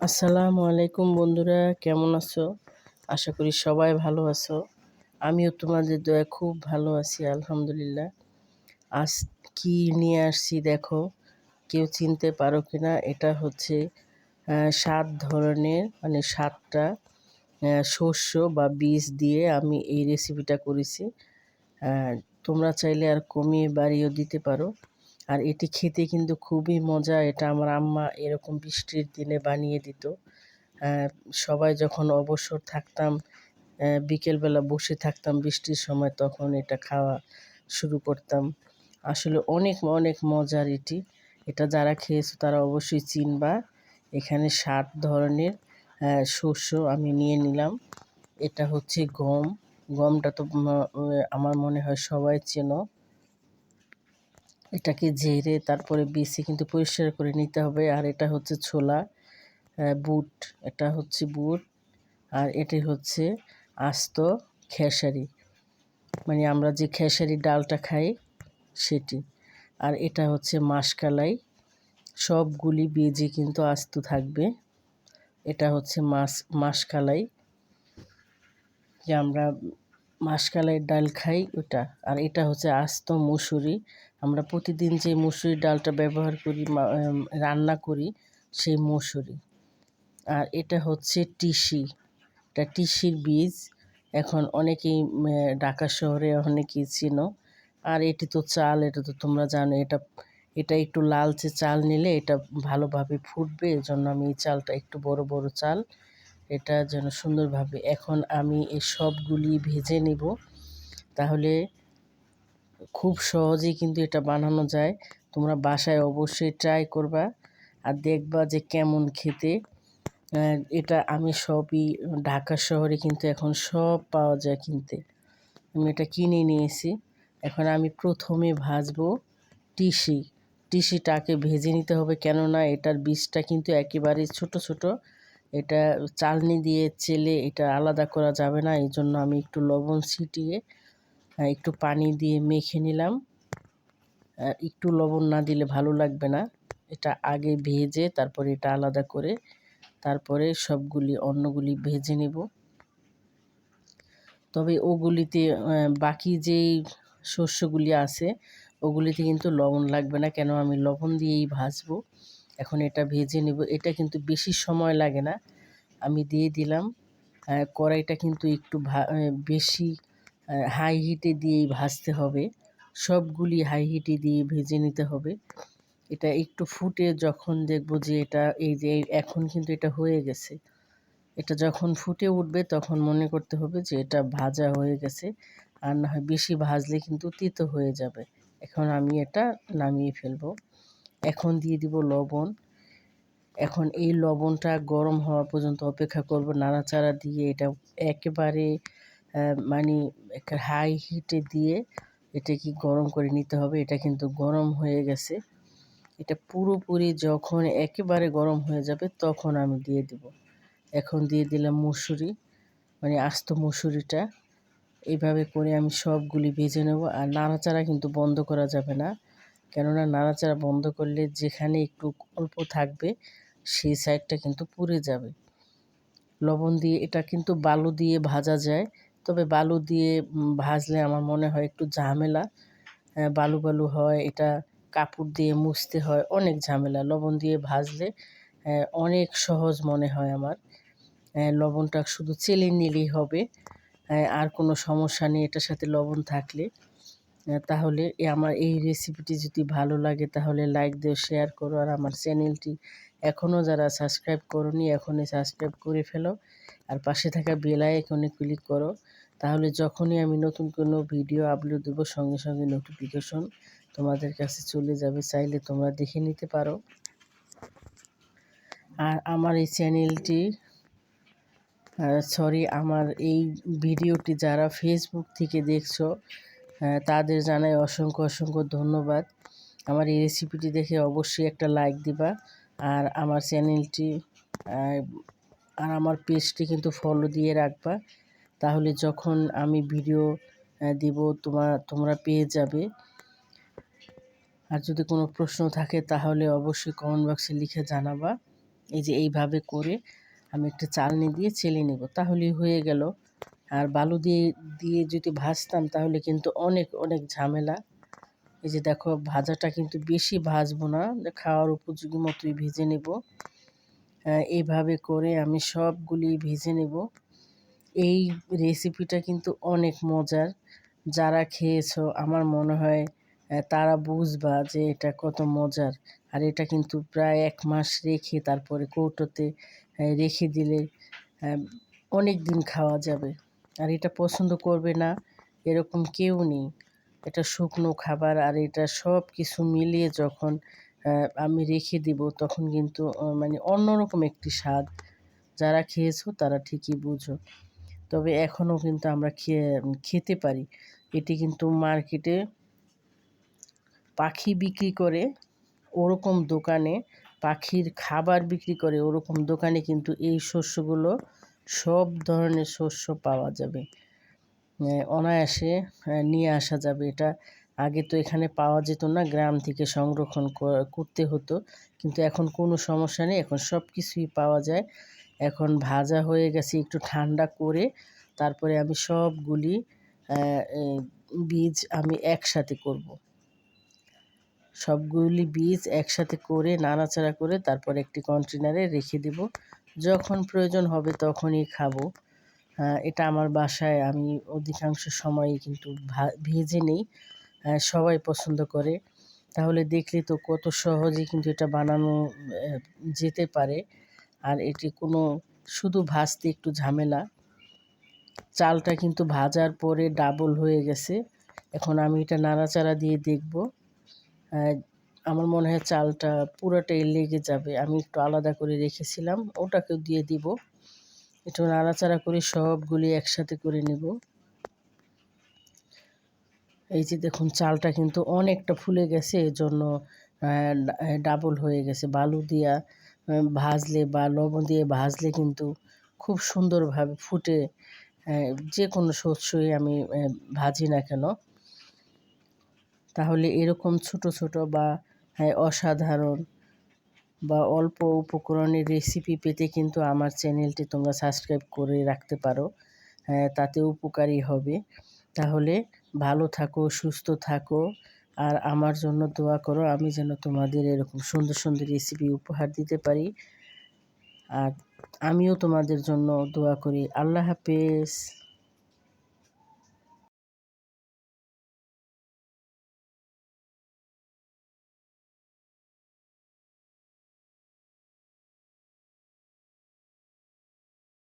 আসসালামু আলাইকুম বন্ধুরা, কেমন আছো? আশা করি সবাই ভালো আছো। আমিও তোমাদের দয়ায় খুব ভালো আছি, আলহামদুলিল্লাহ। আজ কি নিয়ে আসছি দেখো, কেউ চিনতে পারো কিনা? এটা হচ্ছে 7 ধরনের, মানে 7টা শস্য বা বীজ দিয়ে আমি এই রেসিপিটা করেছি। আহ, তোমরা চাইলে আর কমিয়ে বাড়িয়েও দিতে পারো। আর এটি খেতে কিন্তু খুবই মজা। এটা আমার আম্মা এরকম বৃষ্টির দিনে বানিয়ে দিত। আহ, সবাই যখন অবসর থাকতাম, বিকেলবেলা বসে থাকতাম বৃষ্টির সময়, তখন এটা খাওয়া শুরু করতাম। আসলে অনেক অনেক মজার এটি। এটা যারা খেয়েছো তারা অবশ্যই চিনবা। এখানে 7 ধরনের শস্য আমি নিয়ে নিলাম। এটা হচ্ছে গম। গমটা তো আমার মনে হয় সবাই চেনো। এটাকে ঝেড়ে তারপরে বেছে কিন্তু পরিষ্কার করে নিতে হবে। আর এটা হচ্ছে ছোলা, বুট। এটা হচ্ছে বুট। আর এটি হচ্ছে আস্ত খেসারি, মানে আমরা যে খেসারি ডালটা খাই সেটি। আর এটা হচ্ছে মাসকলাই। সবগুলি বীজই কিন্তু আস্ত থাকবে। এটা হচ্ছে মাসকলাই, যে আমরা মাসকলাই ডাল খাই ওটা। আর এটা হচ্ছে আস্ত মুসুরি। আমরা প্রতিদিন যে মুসুরি ডালটা ব্যবহার করি, রান্না করি, সেই মুসুরি। আর এটা হচ্ছে তিসি। এটা তিসির বীজ। এখন অনেকেই ঢাকা শহরে অনেকেই চিনো। আর এটি তো চাল, এটা তো তোমরা জানো। এটা এটা একটু লালচে চাল নিলে এটা ভালোভাবে ফুটবে, এজন্য আমি এই চালটা একটু বড় বড় চাল, এটা যেন সুন্দরভাবে। এখন আমি এই সবগুলি ভেজে নিব, তাহলে খুব সহজেই কিন্তু এটা বানানো যায়। তোমরা বাসায় অবশ্যই ট্রাই করবা আর দেখবা যে কেমন খেতে। এটা আমি সবই ঢাকা শহরে কিন্তু এখন সব পাওয়া যায় কিনতে। আমি এটা কিনে নিয়েছি। এখন আমি প্রথমে ভাজবো তিসি। তিসিটাকে ভেজে নিতে হবে, কেননা এটার বীজটা কিন্তু একেবারে ছোট ছোট। এটা চালনি দিয়ে চেলে এটা আলাদা করা যাবে না, এই জন্য আমি একটু লবণ ছিটিয়ে একটু পানি দিয়ে মেখে নিলাম। একটু লবণ না দিলে ভালো লাগবে না। এটা আগে ভেজে তারপরে এটা আলাদা করে তারপরে সবগুলি অন্যগুলি ভেজে নেব। তবে ওগুলিতে বাকি যেই শস্যগুলি আছে ওগুলিতে কিন্তু লবণ লাগবে না, কেন আমি লবণ দিয়েই ভাজবো। এখন এটা ভেজে নেব। এটা কিন্তু বেশি সময় লাগে না। আমি দিয়ে দিলাম। কড়াইটা কিন্তু একটু বেশি হাই হিটে দিয়েই ভাজতে হবে। সবগুলি হাই হিটে দিয়ে ভেজে নিতে হবে। এটা একটু ফুটে যখন দেখব যে এটা, এই যে এখন কিন্তু এটা হয়ে গেছে, এটা যখন ফুটে উঠবে তখন মনে করতে হবে যে এটা ভাজা হয়ে গেছে। আর না হয় বেশি ভাজলে কিন্তু তিতো হয়ে যাবে। এখন আমি এটা নামিয়ে ফেলবো। এখন দিয়ে দিব লবণ। এখন এই লবণটা গরম হওয়া পর্যন্ত অপেক্ষা করব, নাড়াচাড়া দিয়ে এটা একেবারে মানে হাই হিটে দিয়ে এটাকে গরম করে নিতে হবে। এটা কিন্তু গরম হয়ে গেছে। এটা পুরোপুরি যখন একেবারে গরম হয়ে যাবে তখন আমি দিয়ে দিব। এখন দিয়ে দিলাম মুসুরি, মানে আস্ত মুসুরিটা। এইভাবে করে আমি সবগুলি ভেজে নেব। আর নাড়াচাড়া কিন্তু বন্ধ করা যাবে না, কেননা নাড়াচাড়া বন্ধ করলে যেখানে একটু অল্প থাকবে সেই সাইডটা কিন্তু পুড়ে যাবে। লবণ দিয়ে এটা কিন্তু বালু দিয়ে ভাজা যায়, তবে বালু দিয়ে ভাজলে আমার মনে হয় একটু ঝামেলা। বালু বালু হয়, এটা কাপড় দিয়ে মুছতে হয়, অনেক ঝামেলা। লবণ দিয়ে ভাজলে অনেক সহজ মনে হয় আমার। লবণটা শুধু চেলে নিলেই হবে। আর কোনো সমস্যা নেই এটার সাথে লবণ থাকলে। তাহলে আমার এই রেসিপিটি যদি ভালো লাগে তাহলে লাইক দিও, শেয়ার করো। আর আমার চ্যানেলটি এখনও যারা সাবস্ক্রাইব করোনি এখনই সাবস্ক্রাইব করে ফেলো। আর পাশে থাকা বেল আইকনে ক্লিক করো, তাহলে যখনই আমি নতুন কোনো ভিডিও আপলোড দেবো সঙ্গে সঙ্গে নোটিফিকেশন তোমাদের কাছে চলে যাবে। চাইলে তোমরা দেখে নিতে পারো। আর আমার এই চ্যানেলটি, আমার এই ভিডিওটি যারা ফেসবুক থেকে দেখছো তাদের জানাই অসংখ্য অসংখ্য ধন্যবাদ। আমার এই রেসিপিটি দেখে অবশ্যই একটা লাইক দিবা। আর আমার চ্যানেলটি আর আমার পেজটি কিন্তু ফলো দিয়ে রাখবা, তাহলে যখন আমি ভিডিও দিব তোমরা পেয়ে যাবে। আর যদি কোনো প্রশ্ন থাকে তাহলে অবশ্যই কমেন্ট বক্সে লিখে জানাবা। এই যে এইভাবে করে আমি একটা চালনি দিয়ে চেলে নেব, তাহলেই হয়ে গেল। আর বালু দিয়ে দিয়ে যদি ভাজতাম তাহলে কিন্তু অনেক অনেক ঝামেলা। এই যে দেখো, ভাজাটা কিন্তু বেশি ভাজবো না, খাওয়ার উপযোগী মতোই ভেজে নেব। এইভাবে করে আমি সবগুলি ভেজে নেব। এই রেসিপিটা কিন্তু অনেক মজার। যারা খেয়েছো আমার মনে হয় তারা বুঝবা যে এটা কত মজার। আর এটা কিন্তু প্রায় 1 মাস রেখে তারপরে কৌটোতে রেখে দিলে অনেক দিন খাওয়া যাবে। আর এটা পছন্দ করবে না এরকম কেউ নেই। এটা শুকনো খাবার, আর এটা সব কিছু মিলিয়ে যখন আমি রেখে দিব তখন কিন্তু মানে অন্যরকম একটি স্বাদ। যারা খেয়েছো তারা ঠিকই বুঝো। তবে এখনও কিন্তু আমরা খেতে পারি। এটি কিন্তু মার্কেটে পাখি বিক্রি করে ওরকম দোকানে, পাখির খাবার বিক্রি করে ওরকম দোকানে কিন্তু এই শস্যগুলো, সব ধরনের শস্য পাওয়া যাবে। অনায়াসে নিয়ে আসা যাবে। এটা আগে তো এখানে পাওয়া যেত না, গ্রাম থেকে সংরক্ষণ করতে হতো। কিন্তু এখন কোনো সমস্যা নেই, এখন সব কিছুই পাওয়া যায়। এখন ভাজা হয়ে গেছে, একটু ঠান্ডা করে তারপরে আমি সবগুলি বীজ আমি একসাথে করব। সবগুলি বীজ একসাথে করে নাড়াচাড়া করে তারপর একটি কন্টেনারে রেখে দেব। যখন প্রয়োজন হবে তখনই খাবো। এটা আমার বাসায় আমি অধিকাংশ সময়ই কিন্তু ভেজে নেই। সবাই পছন্দ করে। তাহলে দেখলে তো কত সহজে কিন্তু এটা বানানো যেতে পারে। আর এটি কোনো, শুধু ভাজতে একটু ঝামেলা। চালটা কিন্তু ভাজার পরে ডাবল হয়ে গেছে। এখন আমি এটা নাড়াচাড়া দিয়ে দেখব। আমার মনে হয় চালটা পুরোটাই লেগে যাবে। আমি একটু আলাদা করে রেখেছিলাম, ওটাকেও দিয়ে দিব। একটু নাড়াচাড়া করে সবগুলি একসাথে করে নেব। এই যে দেখুন, চালটা কিন্তু অনেকটা ফুলে গেছে, এজন্য ডাবল হয়ে গেছে। বালু দিয়া ভাজলে বা লবণ দিয়ে ভাজলে কিন্তু খুব সুন্দরভাবে ফুটে। যে কোনো শস্যই আমি ভাজি না কেন। তাহলে এরকম ছোট ছোট বা অসাধারণ বা অল্প উপকরণের রেসিপি পেতে কিন্তু আমার চ্যানেলটি তোমরা সাবস্ক্রাইব করে রাখতে পারো। তাতে উপকারী হবে। তাহলে ভালো থাকো, সুস্থ থাকো, আর আমার জন্য দোয়া করো, আমি যেন তোমাদের এরকম সুন্দর সুন্দর রেসিপি উপহার দিতে পারি। আর আমিও তোমাদের জন্য দোয়া করি। আল্লাহ হাফেজ।